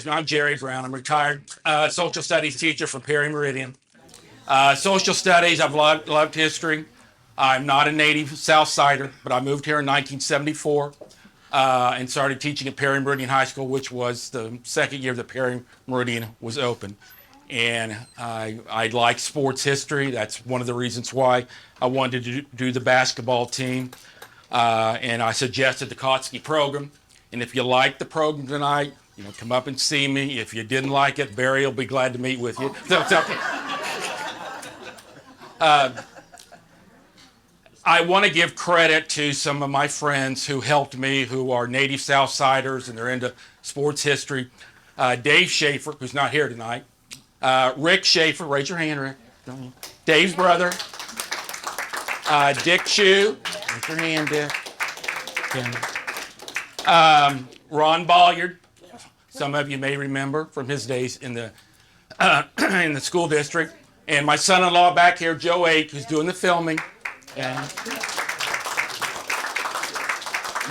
Excuse me, I'm Jerry Brown. I'm a retired social studies teacher from Perry Meridian. Social studies, I've loved history. I'm not a native South Sider, but I moved here in 1974 and started teaching at Perry Meridian High School, which was the second year that Perry Meridian was open. And I like sports history. That's one of the reasons why I wanted to do the basketball team. And I suggested the Kautsky program. And if you like the program tonight, come up and see me. If you didn't like it, Barry will be glad to meet with you. I want to give credit to some of my friends who helped me, who are native Southsiders and they're into sports history. Dave Schaefer, who's not here tonight. Rick Schaefer, raise your hand, Rick. Dave's brother. Dick Chu, raise your hand, Dick. Ron Bolliard, some of you may remember from his days in the in the school district. And my son-in-law back here, Joe Ake, who's doing the filming. And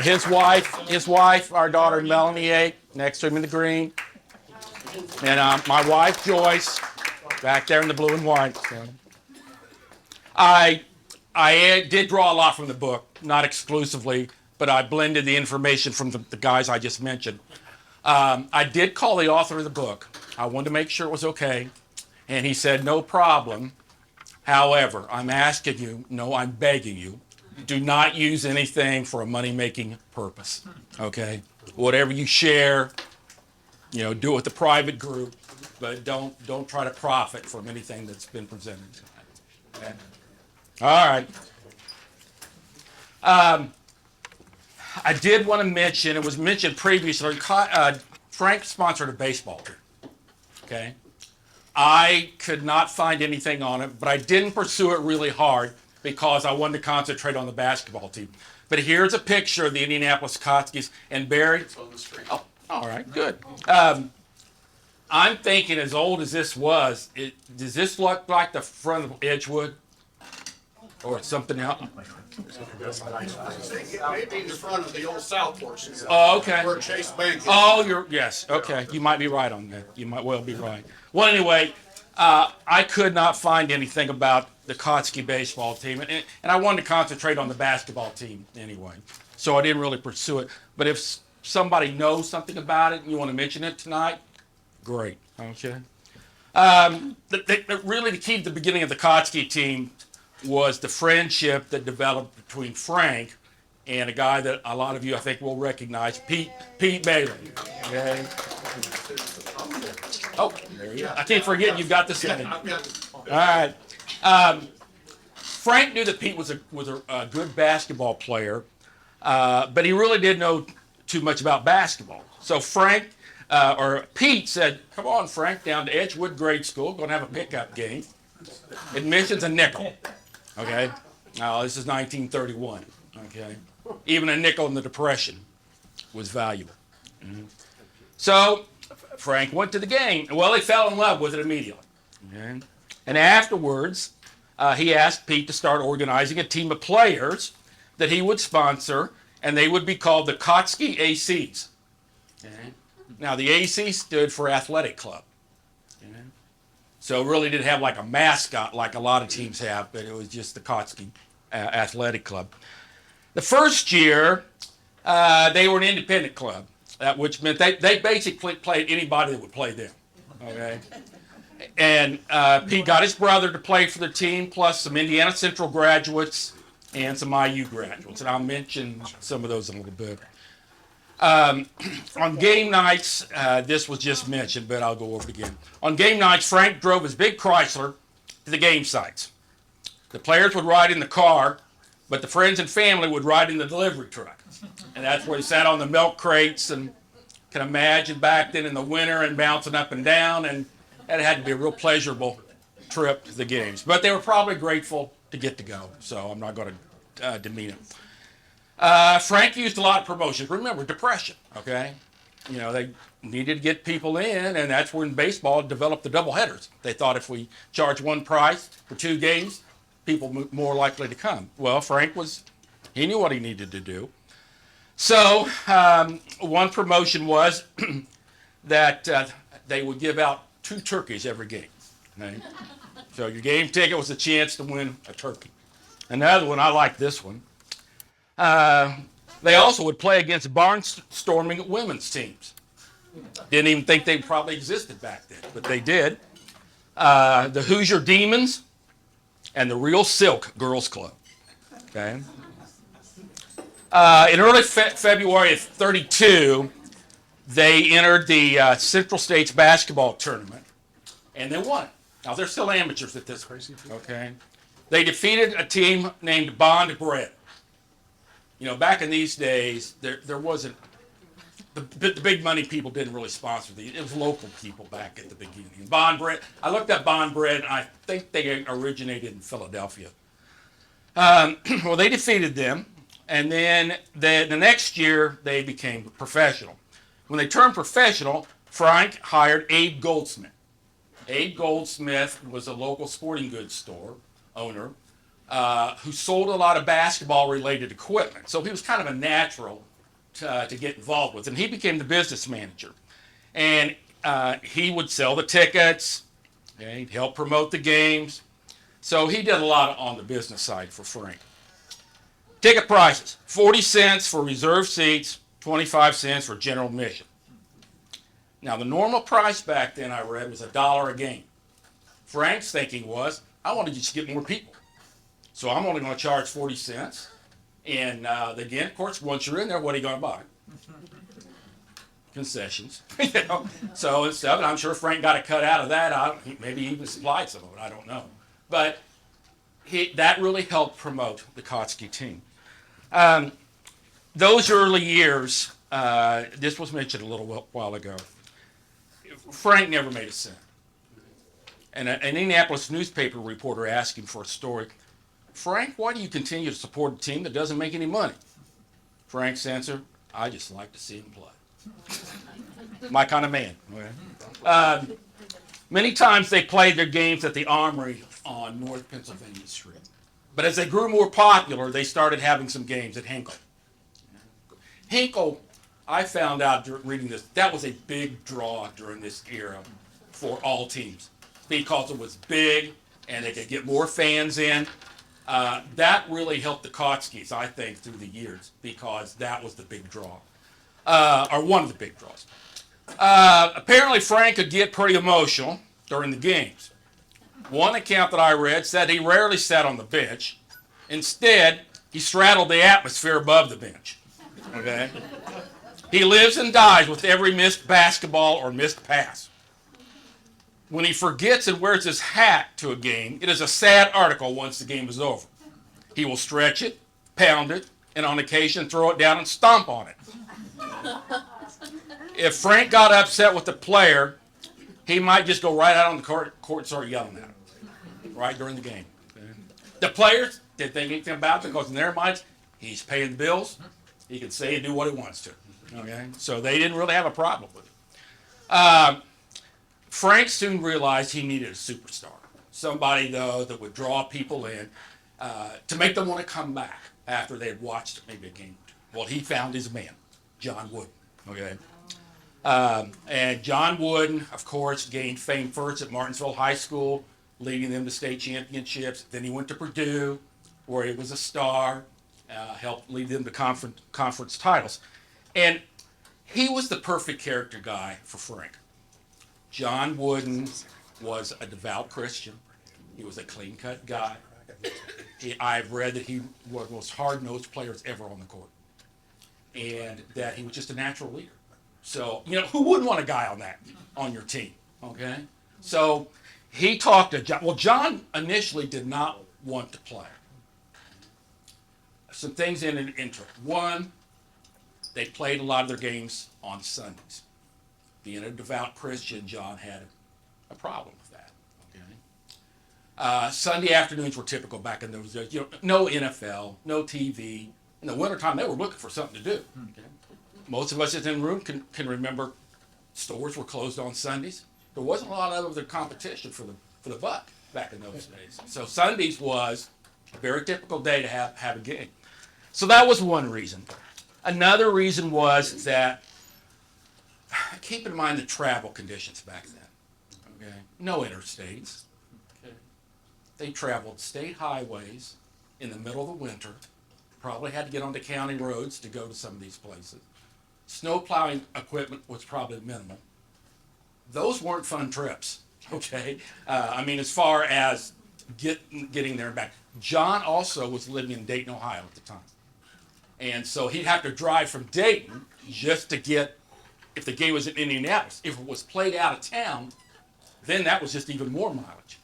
his wife, our daughter Melanie Ake, next to him in the green. And my wife Joyce, back there in the blue and white. So. I did draw a lot from the book, not exclusively, but I blended the information from the guys I just mentioned. I did call the author of the book. I wanted to make sure it was okay. And he said, no problem. However, I'm asking you, no, I'm begging you, do not use anything for a money-making purpose, okay? Whatever you share, do it with the private group, but don't try to profit from anything that's been presented tonight. Okay? All right. I did want to mention, it was mentioned previously, Frank sponsored a baseball team, okay? I could not find anything on it, but I didn't pursue it really hard because I wanted to concentrate on the basketball team. But here's a picture of the Indianapolis Kautskys and Barry. It's on the screen. Oh, all right, good. I'm thinking, as old as this was, does this look like the front of Edgewood? Or something else? Maybe the front of the old South portion. Oh, okay. Where Chase Bank is. Oh, yes, okay. You might be right on that. You might well be right. Well, anyway, I could not find anything about the Kautsky baseball team, and I wanted to concentrate on the basketball team anyway, so I didn't really pursue it. But if somebody knows something about it and you want to mention it tonight, great, okay? Really, the key to the beginning of the Kautsky team was the friendship that developed between Frank and a guy that a lot of you, I think, will recognize, Pete Bailey. Okay. Oh, there you go. I can't forget you've got this thing. All right. Frank knew that Pete was a good basketball player, but he really didn't know too much about basketball. So Pete said, "Come on, Frank, down to Edgewood Grade School. Going to have a pickup game. Admission's a nickel." Okay. Now this is 1931. Okay. Even a nickel in the Depression was valuable. Mm-hmm. So Frank went to the game. Well, he fell in love with it immediately. Okay. And afterwards, he asked Pete to start organizing a team of players that he would sponsor, and they would be called the Kautsky ACs. Okay. Now, the AC stood for Athletic Club. Okay. So it really didn't have like a mascot like a lot of teams have, but it was just the Kautsky Athletic Club. The first year, they were an independent club, which meant they basically played anybody that would play them. Okay. And Pete got his brother to play for the team, plus some Indiana Central graduates and some IU graduates. And I'll mention some of those in a little bit. On game nights, this was just mentioned, but I'll go over it again. On game nights, Frank drove his big Chrysler to the game sites. The players would ride in the car, but the friends and family would ride in the delivery truck. And that's where they sat on the milk crates, and can imagine back then in the winter and bouncing up and down, and it had to be a real pleasurable trip to the games. But they were probably grateful to get to go, so I'm not going to demean it. Frank used a lot of promotions. Remember, Depression, okay? They needed to get people in, and that's when baseball developed the doubleheaders. They thought if we charge one price for two games, people more likely to come. Well, Frank he knew what he needed to do. So one promotion was that they would give out 2 turkeys every game. Okay? So your game ticket was a chance to win a turkey. Another one, I like this one. They also would play against barnstorming women's teams. Didn't even think they probably existed back then, but they did. The Hoosier Demons and the Real Silk Girls Club. Okay. In early February of '32, they entered the Central States basketball tournament, and they won it. Now they're still amateurs at this point. Okay. They defeated a team named Bond Bread. You know, back in these days, there wasn't the big money people didn't really sponsor these. It was local people back at the beginning. Bond Bread. I looked up Bond Bread, and I think they originated in Philadelphia. Well, they defeated them, and then the next year they became professional. When they turned professional, Frank hired Abe Goldsmith. Abe Goldsmith was a local sporting goods store owner who sold a lot of basketball-related equipment. So he was kind of a natural to get involved with, and he became the business manager. And he would sell the tickets, and he'd help promote the games. So he did a lot on the business side for Frank. Ticket prices, 40 cents for reserved seats, 25 cents for general admission. Now, the normal price back then, I read, was $1 a game. Frank's thinking was, I want to just get more people. So I'm only going to charge 40 cents. And again, of course, once you're in there, what are you going to buy? Concessions. You know? So and stuff. And I'm sure Frank got a cut out of that. Maybe even supplied some of it. I don't know. But that really helped promote the Kautsky team. Those early years, this was mentioned a little while ago. Frank never made a cent. And an Indianapolis newspaper reporter asked him for a story. Frank, why do you continue to support a team that doesn't make any money? Frank's answer, I just like to see him play. My kind of man. Okay. Many times they played their games at the Armory on North Pennsylvania Street. But as they grew more popular, they started having some games at Hinkle. Hinkle, I found out reading this, that was a big draw during this era for all teams because it was big and they could get more fans in. That really helped the Kautskys, I think, through the years because that was the big draw, or one of the big draws. Apparently, Frank could get pretty emotional during the games. One account that I read said he rarely sat on the bench. Instead, he straddled the atmosphere above the bench. Okay? He lives and dies with every missed basketball or missed pass. When he forgets and wears his hat to a game, it is a sad article once the game is over. He will stretch it, pound it, and on occasion throw it down and stomp on it. If Frank got upset with the player, he might just go right out on the court and start yelling at him, right during the game. The players didn't think anything about it because in their minds, he's paying the bills. He can say and do what he wants to. Okay, so they didn't really have a problem with it. Frank soon realized he needed a superstar, somebody though that would draw people in to make them want to come back after they had watched maybe a game or two. Well, he found his man, John Wooden. Okay, and John Wooden, of course, gained fame first at Martinsville High School, leading them to state championships. Then he went to Purdue, where he was a star, helped lead them to conference titles. And he was the perfect character guy for Frank. John Wooden was a devout Christian. He was a clean-cut guy. I've read that he was the most hard-nosed players ever on the court. And that he was just a natural leader. So, you know, who wouldn't want a guy on your team, okay? So he talked to John. Well, John initially did not want to play. Some things in it enter. One, they played a lot of their games on Sundays. Being a devout Christian, John had a problem with that. Okay? Sunday afternoons were typical back in those days. You know, no NFL, no TV. In the wintertime, they were looking for something to do. Okay? Most of us in the room can remember stores were closed on Sundays. There wasn't a lot of other competition for the buck back in those days. So Sundays was a very typical day to have a game. So that was one reason. Another reason was that keep in mind the travel conditions back then. Okay, no interstates. Okay, they traveled state highways in the middle of the winter. Probably had to get onto county roads to go to some of these places. Snow plowing equipment was probably minimal. Those weren't fun trips. Okay, I mean, as far as getting there and back. John also was living in Dayton, Ohio at the time. And so he'd have to drive from Dayton just to get, if the game was in Indianapolis. If it was played out of town, then that was just even more mileage.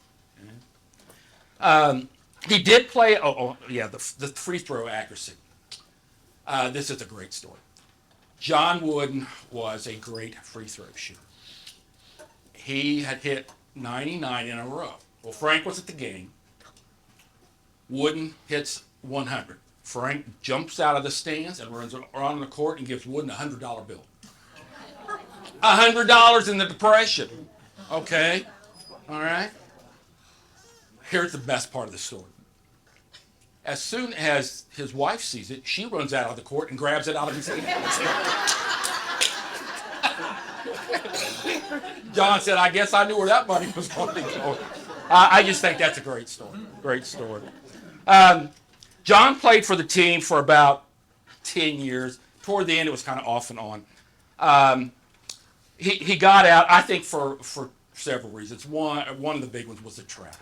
He did play, the free throw accuracy. This is a great story. John Wooden was a great free throw shooter. He had hit 99 in a row. Well, Frank was at the game. Wooden hits 100. Frank jumps out of the stands and runs around the court and gives Wooden a $100 bill. $100 in the Depression. Okay? All right? Here's the best part of the story. As soon as his wife sees it, she runs out of the court and grabs it out of his hands. John said, I guess I knew where that money was going to go. I just think that's a great story. Great story. John played for the team for about 10 years. Toward the end, it was kind of off and on. He got out, I think, for several reasons. One of the big ones was the travel.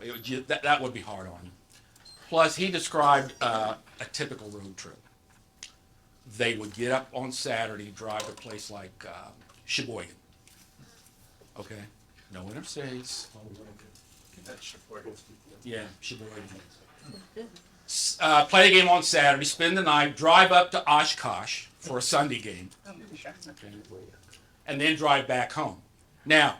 It would just, that would be hard on him. Plus, he described a typical road trip. They would get up on Saturday, drive to a place like Sheboygan. Okay? No interstates. Yeah, Sheboygan. Play the game on Saturday, spend the night, drive up to Oshkosh for a Sunday game, okay, and then drive back home. Now,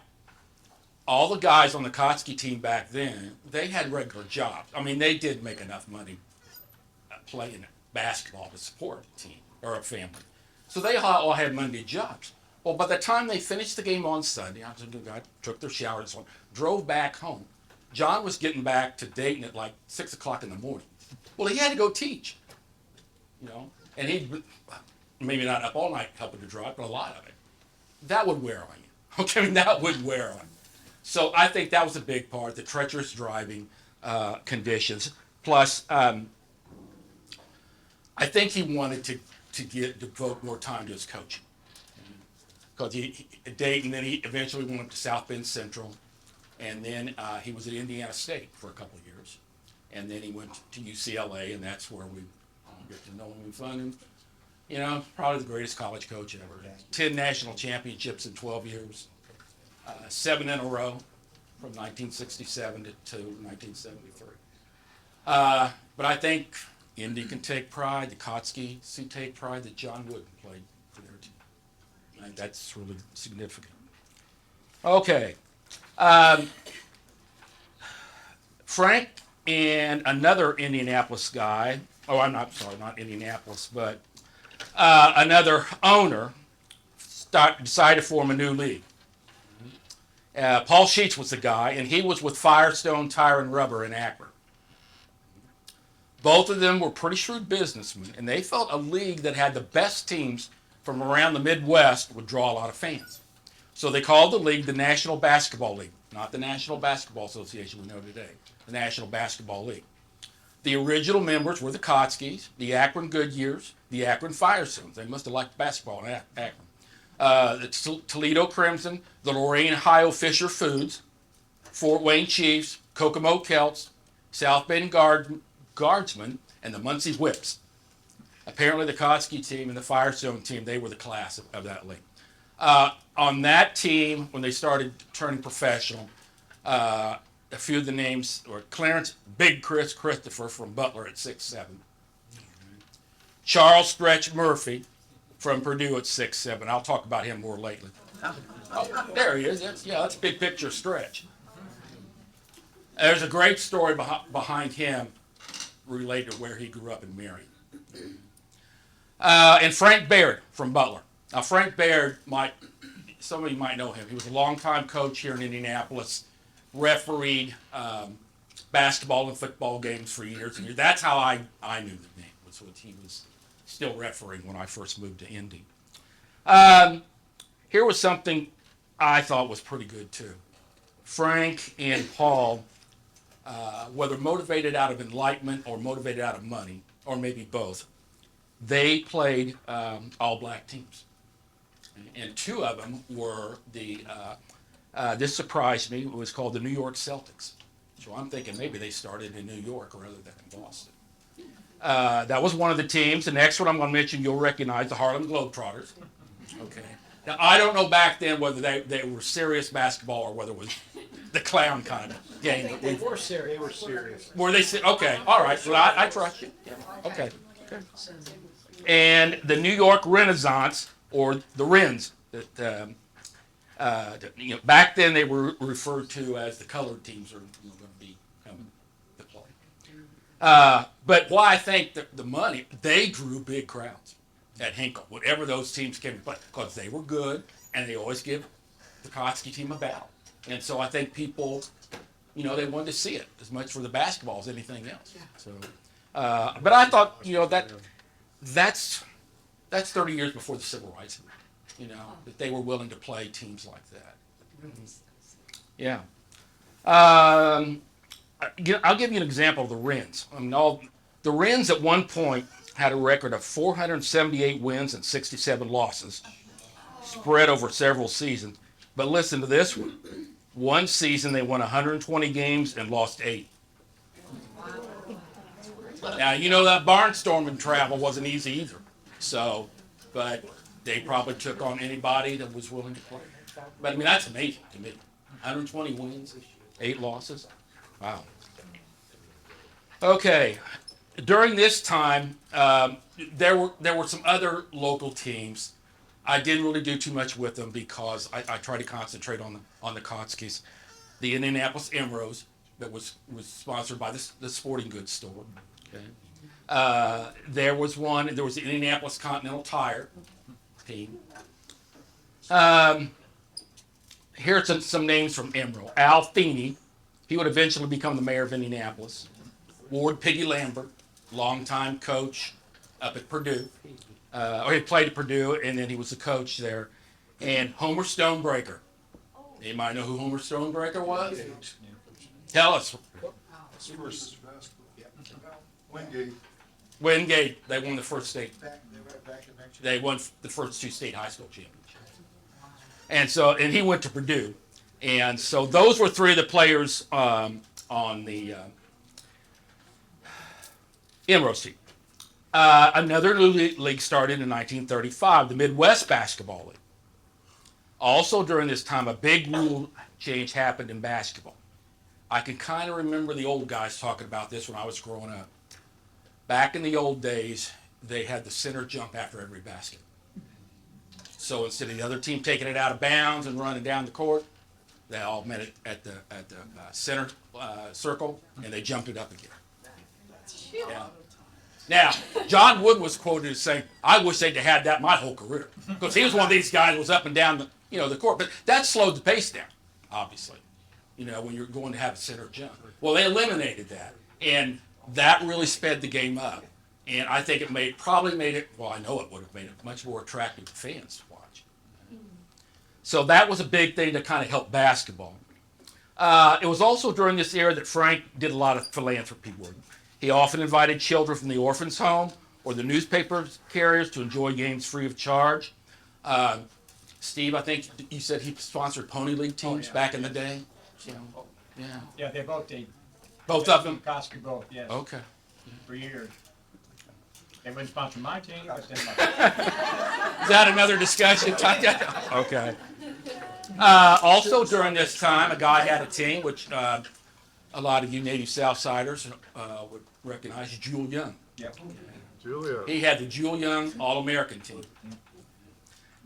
all the guys on the Kautsky team back then, they had regular jobs. I mean, they did make enough money playing basketball to support a team or a family. So they all had Monday jobs. Well, by the time they finished the game on Sunday, took their shower and so on, drove back home. John was getting back to Dayton at like 6 o'clock in the morning. Well, he had to go teach, and he'd maybe not up all night helping to drive, but a lot of it. That would wear on you. Okay, I mean, that would wear on you. So I think that was a big part, the treacherous driving conditions. Plus, I think he wanted to devote more time to his coaching. Because he Dayton, then he eventually went to South Bend Central, and then he was at Indiana State for a couple of years, and then he went to UCLA, and that's where we get to know him and find him. Probably the greatest college coach ever. 10 national championships in 12 years, 7 in a row from 1967 to 1973. But I think Indy can take pride, the Kautsky can take pride that John Wooden played for their team. I think that's really significant. Okay. Frank and another Indianapolis guy, not Indianapolis, but another owner decided to form a new league. Paul Sheets was the guy, and he was with Firestone Tire and Rubber in Akron. Both of them were pretty shrewd businessmen, and they felt a league that had the best teams from around the Midwest would draw a lot of fans. So they called the league the National Basketball League, not the National Basketball Association we know today, the National Basketball League. The original members were the Kautskys, the Akron Goodyears, the Akron Firestones. They must have liked basketball in Akron. The Toledo Crimson, the Lorain Ohio Fisher Foods, Fort Wayne Chiefs, Kokomo Celts, South Bend Guardsmen, and the Muncie Whips. Apparently the Kautsky team and the Firestone team, they were the class of that league. On that team, when they started turning professional, a few of the names were Clarence Big Chris Christopher from Butler at 6'7". Charles Stretch Murphy from Purdue at 6'7". I'll talk about him more lately. Oh, there he is. That's a big picture Stretch. There's a great story behind him related to where he grew up in Marion. And Frank Baird from Butler. Now, Frank Baird, some of you might know him. He was a longtime coach here in Indianapolis, refereed basketball and football games for years and years. That's how I knew the name. He was still refereeing when I first moved to Indy. here was something I thought was pretty good too. Frank and Paul, whether motivated out of enlightenment or motivated out of money, or maybe both, they played all black teams. And two of them were this surprised me, it was called the New York Celtics. So I'm thinking maybe they started in New York rather than in Boston. That was one of the teams. The next one I'm going to mention, you'll recognize, the Harlem Globetrotters. Okay. Now, I don't know back then whether they were serious basketball or whether it was the clown kind of game. They were serious. They were serious. Were they? Okay. All right. Well, I trust you. Yeah. Okay. Okay. And the New York Renaissance, or the Wrens, that back then they were referred to as the colored teams are going to be coming to play. But why I think the money, they drew big crowds at Hinkle, whatever those teams came to play, because they were good and they always give the Kautsky team a battle. And so I think people, they wanted to see it as much for the basketball as anything else. So, but I thought, that's 30 years before the Civil Rights, that they were willing to play teams like that. Yeah. I'll give you an example of the Wrens. The Wrens at one point had a record of 478 wins and 67 losses, spread over several seasons. But listen to this one. One season they won 120 games and lost 8. Now, that barnstorming travel wasn't easy either. So, but they probably took on anybody that was willing to play. But, that's amazing to me. 120 wins, 8 losses. Wow. Okay. During this time, there were some other local teams. I didn't really do too much with them because I tried to concentrate on the Kautskys. The Indianapolis Emeralds that was sponsored by the sporting goods store. Okay. There was the Indianapolis Continental Tire team. Here's some names from Emerald. Al Feeney, he would eventually become the mayor of Indianapolis. Ward Piggy Lambert, longtime coach up at Purdue. He played at Purdue, and then he was the coach there. And Homer Stonebreaker. Anybody know who Homer Stonebreaker was? Tell us. Wingate. They won the first state. They won the first 2 state high school championships. And he went to Purdue. And so those were 3 of the players on the Emeralds team. Another new league started in 1935, the Midwest Basketball League. Also during this time, a big rule change happened in basketball. I can kind of remember the old guys talking about this when I was growing up. Back in the old days, they had the center jump after every basket. So instead of the other team taking it out of bounds and running down the court, they all met it at the center circle, and they jumped it up again. Yeah. Now, John Wood was quoted as saying, "I wish they'd have had that my whole career," because he was one of these guys who was up and down the court. But that slowed the pace down, obviously. When you're going to have a center jump. Well, they eliminated that, and that really sped the game up. And I think it probably made it. Well, I know it would have made it much more attractive to fans to watch. So that was a big thing to kind of help basketball. It was also during this era that Frank did a lot of philanthropy work. He often invited children from the orphans' home or the newspaper carriers to enjoy games free of charge. Steve, I think you said he sponsored Pony League teams back in the day. So, yeah. Yeah, they both did. Both of them? Kautsky both, yes. Okay. For years. They wouldn't sponsor my team, but then Is that another discussion? Okay. Also during this time, a guy had a team, which a lot of you native Southsiders would recognize, Jewel Young. Yep. Julia. He had the Jewel Young All-American team.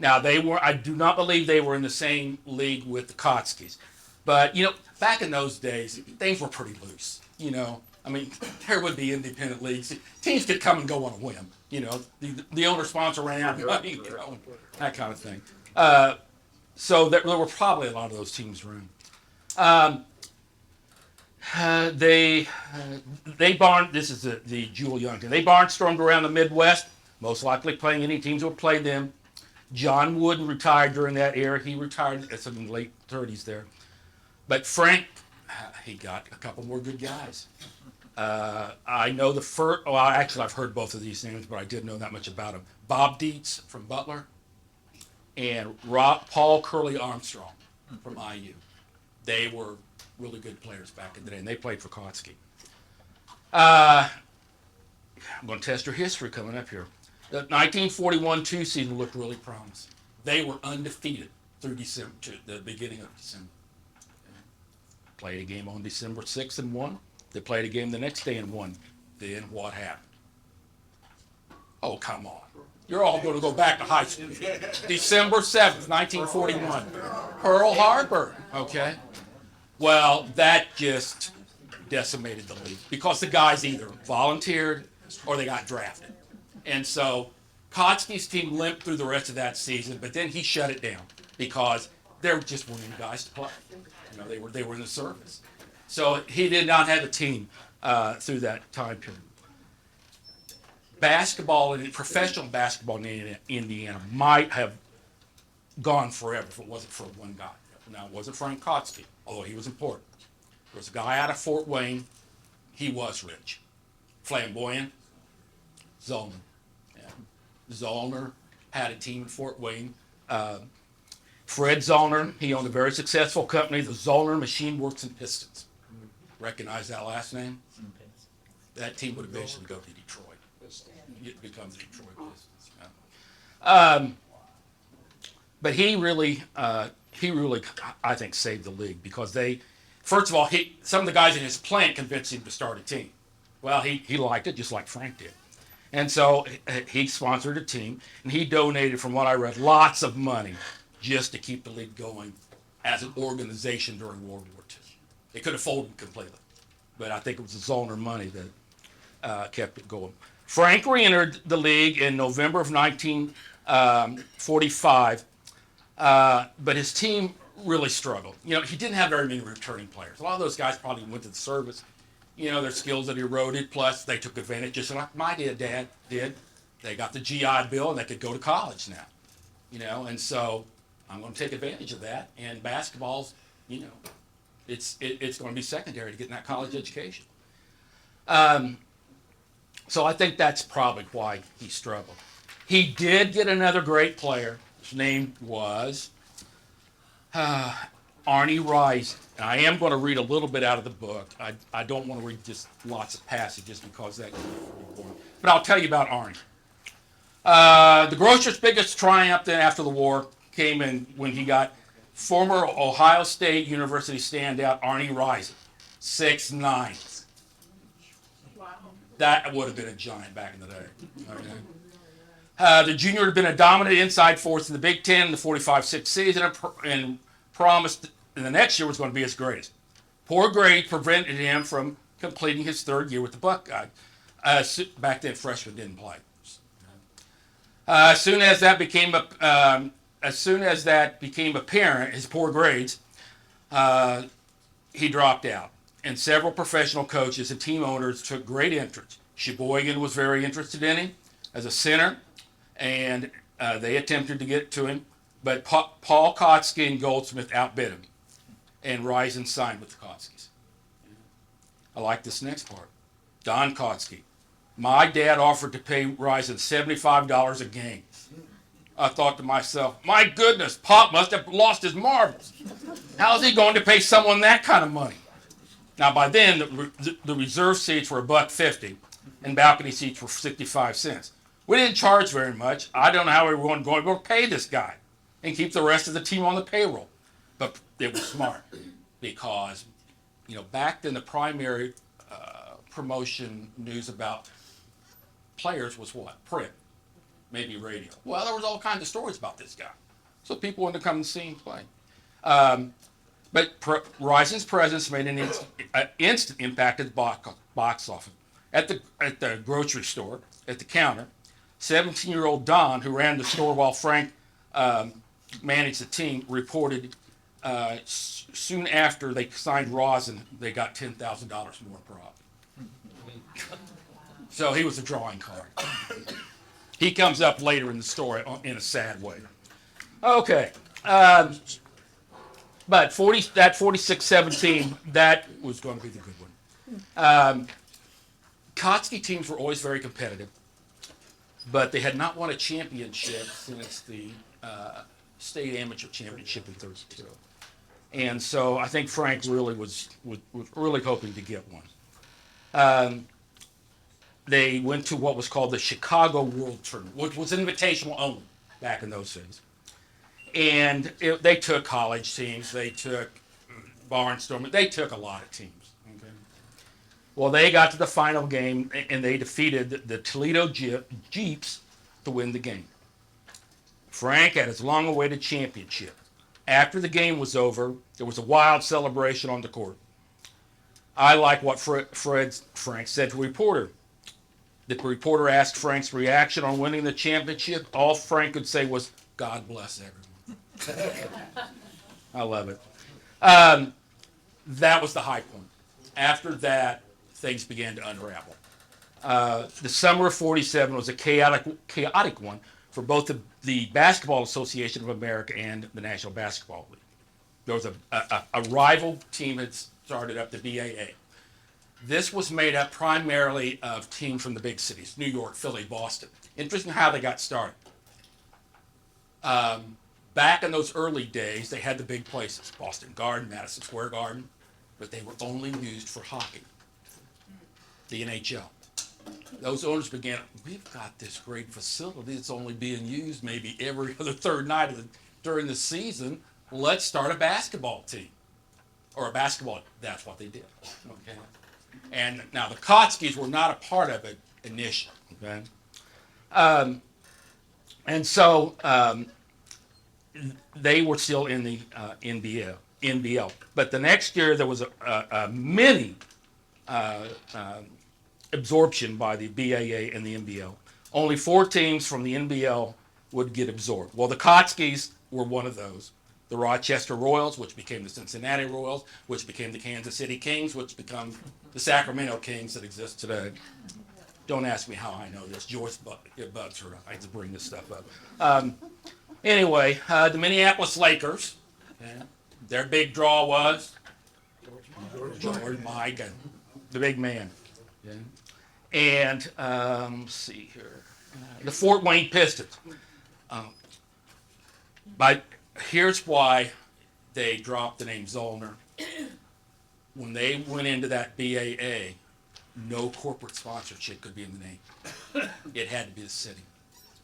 Now, I do not believe they were in the same league with the Kautskys. But, back in those days, things were pretty loose, there would be independent leagues. Teams could come and go on a whim, the owner sponsor ran out of money, that kind of thing. So there were probably a lot of those teams around. This is the Jewel Young team. They barnstormed around the Midwest, most likely playing any teams that would play them. John Wooden retired during that era. He retired at some late 30s there. But Frank, he got a couple more good guys. I know the first, well, actually, I've heard both of these names, but I didn't know that much about them. Bob Dietz from Butler and Paul Curly Armstrong from IU. They were really good players back in the day, and they played for Kautsky. I'm going to test your history coming up here. The 1941-2 season looked really promising. They were undefeated through December, to the beginning of December. Played a game on December 6th and won. They played a game the next day and won. Then what happened? Oh, come on. You're all going to go back to high school. December 7th, 1941. Pearl Harbor, okay? Well, that just decimated the league because the guys either volunteered or they got drafted. And so Kautsky's team limped through the rest of that season, but then he shut it down because there just weren't any guys to play. You know, they were in the service. So he did not have a team through that time period. Basketball, professional basketball in Indiana might have gone forever if it wasn't for one guy. Now, it wasn't Frank Kautsky, although he was important. There was a guy out of Fort Wayne. He was rich. Flamboyant. Zollner. Yeah. Zollner had a team in Fort Wayne. Fred Zollner, he owned a very successful company, the Zollner Machine Works and Pistons. Recognize that last name? That team would eventually go to Detroit. It becomes the Detroit Pistons. Yeah. But he really, I think, saved the league because first of all, some of the guys in his plant convinced him to start a team. Well, he liked it just like Frank did. And so he sponsored a team, and he donated, from what I read, lots of money just to keep the league going as an organization during World War II. It could have folded completely, but I think it was the Zollner money that kept it going. Frank re-entered the league in November of 1945, but his team really struggled. You know, he didn't have very many returning players. A lot of those guys probably went to the service. You know, their skills had eroded, plus they took advantage, just like my dad did. They got the GI Bill, and they could go to college now. You know, and so I'm going to take advantage of that. And basketball's, you know, it's going to be secondary to getting that college education. So I think that's probably why he struggled. He did get another great player. His name was Arnie Rice. And I am going to read a little bit out of the book. I don't want to read just lots of passages because that. But I'll tell you about Arnie. The Grocer's biggest triumph then after the war came in when he got former Ohio State University standout Arnie Rice, 6'9". Wow. That would have been a giant back in the day. Okay. The junior had been a dominant inside force in the Big Ten in the 45-6 season and promised in the next year was going to be his greatest. Poor grades prevented him from completing his third year with the Buckeyes. Back then, freshmen didn't play. As soon as that became apparent, his poor grades, he dropped out. And several professional coaches and team owners took great interest. Sheboygan was very interested in him as a center, and they attempted to get to him, but Paul Kautsky and Goldsmith outbid him, and Risen signed with the Kautskys. I like this next part. Don Kautsky. My dad offered to pay Risen $75 a game. I thought to myself, my goodness, Pop must have lost his marbles. How is he going to pay someone that kind of money? Now, by then, the reserve seats were $1.50 and balcony seats were 65 cents. We didn't charge very much. I don't know how we were going to pay this guy and keep the rest of the team on the payroll. But it was smart because, you know, back then the primary promotion news about players was what? Print, maybe radio. Well, there was all kinds of stories about this guy. So people wanted to come and see him play. But Risen's presence made an instant impact at the box office. At the grocery store, at the counter, 17-year-old Don, who ran the store while Frank managed the team, reported soon after they signed Rosin, they got $10,000 more per op. So he was a drawing card. He comes up later in the story in a sad way. Okay. But 46-17, that was going to be the good one. Kautsky teams were always very competitive, but they had not won a championship since the state amateur championship in '32. And so I think Frank really was really hoping to get one. They went to what was called the Chicago World Tournament, which was invitational only back in those days. And they took college teams, they took barnstorming, they took a lot of teams. Okay. Well, they got to the final game and they defeated the Toledo Jeeps to win the game. Frank had his long-awaited championship. After the game was over, there was a wild celebration on the court. I like what Frank said to a reporter. The reporter asked Frank's reaction on winning the championship. All Frank could say was, "God bless everyone." I love it. That was the high point. After that, things began to unravel. The summer of '47 was a chaotic one for both the Basketball Association of America and the National Basketball League. There was a rival team that started up, the BAA. This was made up primarily of teams from the big cities, New York, Philly, Boston. Interesting how they got started. Back in those early days, they had the big places, Boston Garden, Madison Square Garden, but they were only used for hockey, the NHL. Those owners began, we've got this great facility that's only being used maybe every other third night during the season. Let's start a basketball team. Or a basketball, that's what they did. Okay. And now the Kautskys were not a part of it initially. Okay. And so they were still in the NBL. But the next year there was a mini absorption by the BAA and the NBL. Only 4 teams from the NBL would get absorbed. Well, the Kautskys were one of those. The Rochester Royals, which became the Cincinnati Royals, which became the Kansas City Kings, which become the Sacramento Kings that exist today. Don't ask me how I know this. Joyce bugs her. I have to bring this stuff up. Anyway, the Minneapolis Lakers, their big draw was George Mikan, the big man. Okay. And let's see here, the Fort Wayne Pistons. But here's why they dropped the name Zollner. When they went into that BAA, no corporate sponsorship could be in the name. It had to be the city.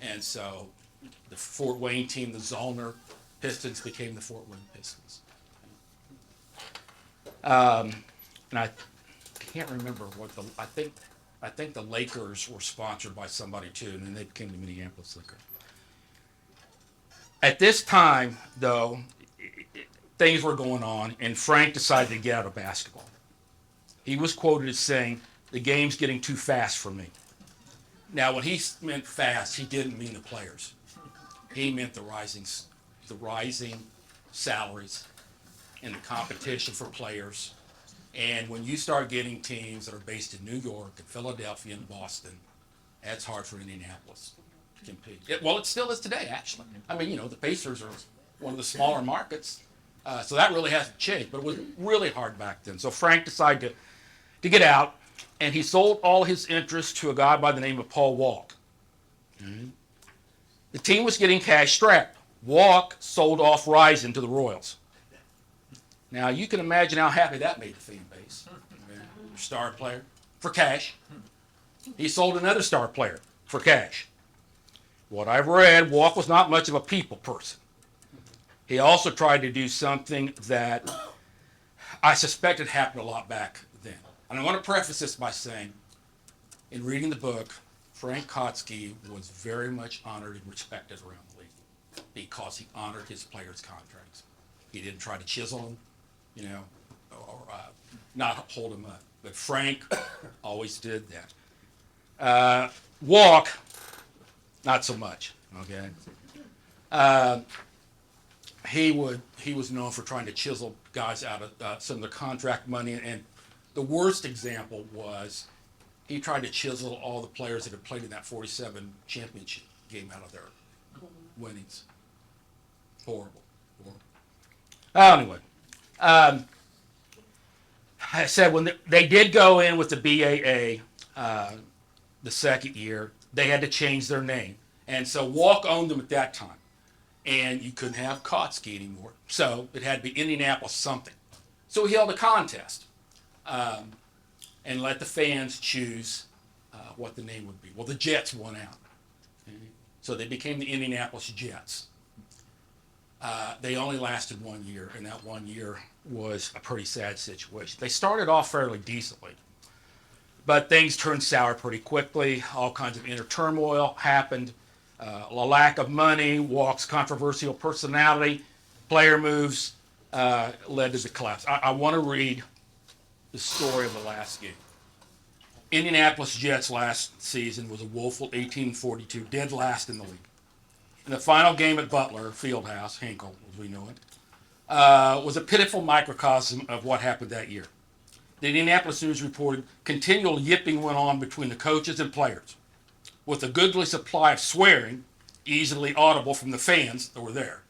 And so the Fort Wayne team, the Zollner Pistons, became the Fort Wayne Pistons. And I can't remember what I think the Lakers were sponsored by somebody too, and then they became the Minneapolis Lakers. At this time, though, things were going on, and Frank decided to get out of basketball. He was quoted as saying, "The game's getting too fast for me." Now, when he meant fast, he didn't mean the players. He meant the rising salaries and the competition for players. And when you start getting teams that are based in New York and Philadelphia and Boston, that's hard for Indianapolis to compete. Well, it still is today, actually. I mean, the Pacers are one of the smaller markets, so that really hasn't changed. But it was really hard back then. So Frank decided to get out, and he sold all his interests to a guy by the name of Paul Walk. Mm-hmm. The team was getting cash strapped. Walk sold off Rison to the Royals. Now, you can imagine how happy that made the fan base. Star player for cash. He sold another star player for cash. What I've read, Walk was not much of a people person. He also tried to do something that I suspect had happened a lot back then. And I want to preface this by saying, in reading the book, Frank Kautsky was very much honored and respected around the league because he honored his players' contracts. He didn't try to chisel them, or not hold them up. But Frank always did that. Walk, not so much. Okay. He was known for trying to chisel guys out of some of the contract money, and the worst example was he tried to chisel all the players that had played in that '47 championship game out of their winnings. Horrible. Anyway, I said when they did go in with the BAA the second year, they had to change their name. And so Walk owned them at that time. And you couldn't have Kautsky anymore. So it had to be Indianapolis something. So he held a contest and let the fans choose what the name would be. Well, the Jets won out. Okay? So they became the Indianapolis Jets. They only lasted 1 year, and that 1 year was a pretty sad situation. They started off fairly decently, but things turned sour pretty quickly. All kinds of inner turmoil happened. A lack of money, Walk's controversial personality, player moves led to the collapse. I want to read the story of the last game. Indianapolis Jets last season was a woeful 1842, dead last in the league. In the final game at Butler Fieldhouse, Hinkle as we know it, was a pitiful microcosm of what happened that year. The Indianapolis News reported continual yipping went on between the coaches and players, with a goodly supply of swearing easily audible from the fans that were there.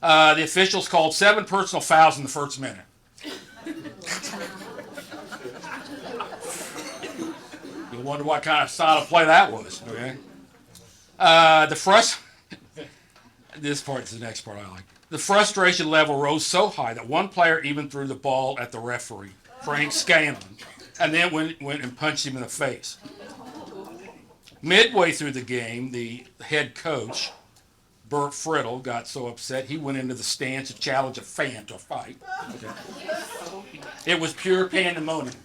The officials called 7 personal fouls in the first minute. You wonder what kind of style of play that was, okay? This part is the next part I like. The frustration level rose so high that one player even threw the ball at the referee, Frank Scanlon, and then went and punched him in the face. Midway through the game, the head coach, Bert Friddle, got so upset he went into the stands to challenge a fan to a fight. Okay. It was pure pandemonium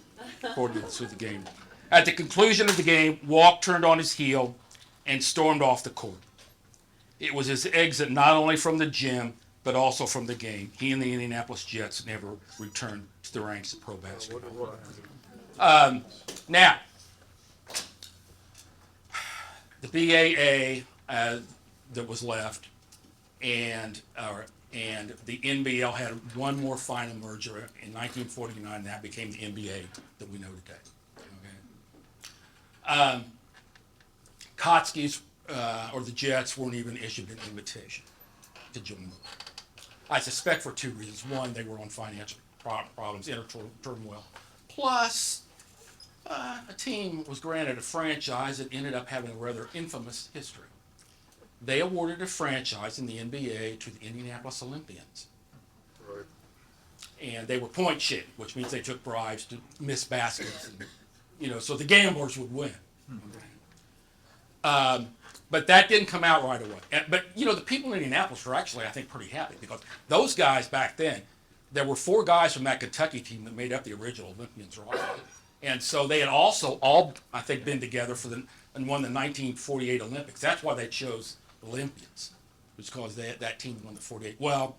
according to the game. At the conclusion of the game, Walk turned on his heel and stormed off the court. It was his exit not only from the gym, but also from the game. He and the Indianapolis Jets never returned to the ranks of pro basketball. Now, the BAA that was left and the NBL had one more final merger in 1949. That became the NBA that we know today. Okay. Kautsky's or the Jets weren't even issued an invitation to join them. I suspect for 2 reasons. One, they were on financial problems, inner turmoil. Plus, a team was granted a franchise that ended up having a rather infamous history. They awarded a franchise in the NBA to the Indianapolis Olympians. Right. And they were point shaving, which means they took bribes to miss baskets, and, so the gamblers would win. But that didn't come out right away. But the people in Indianapolis were actually, I think, pretty happy because those guys back then, there were 4 guys from that Kentucky team that made up the original Olympians roster. And so they had also all, I think, been together and won the 1948 Olympics. That's why they chose Olympians, because that team won the 48. Well,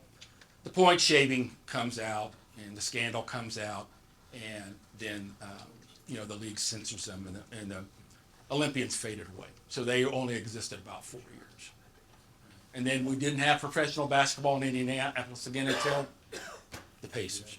the point shaving comes out and the scandal comes out, and then the league censors them, and the Olympians faded away. So they only existed about 4 years. And then we didn't have professional basketball in Indianapolis again until the Pacers.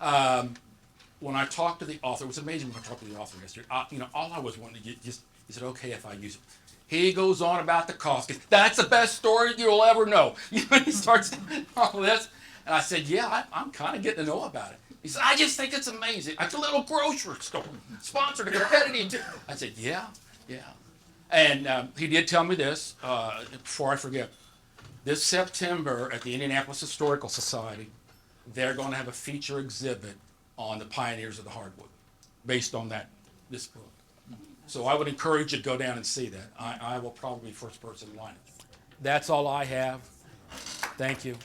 When I talked to the author, it was amazing when I talked to the author yesterday. All I was wanting to get is it okay if I use it? He goes on about the cost. That's the best story you'll ever know. He starts all this. And I said, yeah, I'm kind of getting to know about it. He said, I just think it's amazing. It's a little grocery store sponsored a competitive. I said, yeah. And he did tell me this, before I forget. This September at the Indianapolis Historical Society, they're going to have a feature exhibit on the pioneers of the hardwood, based on this book. So I would encourage you to go down and see that. I will probably be first person in line. That's all I have. Thank you.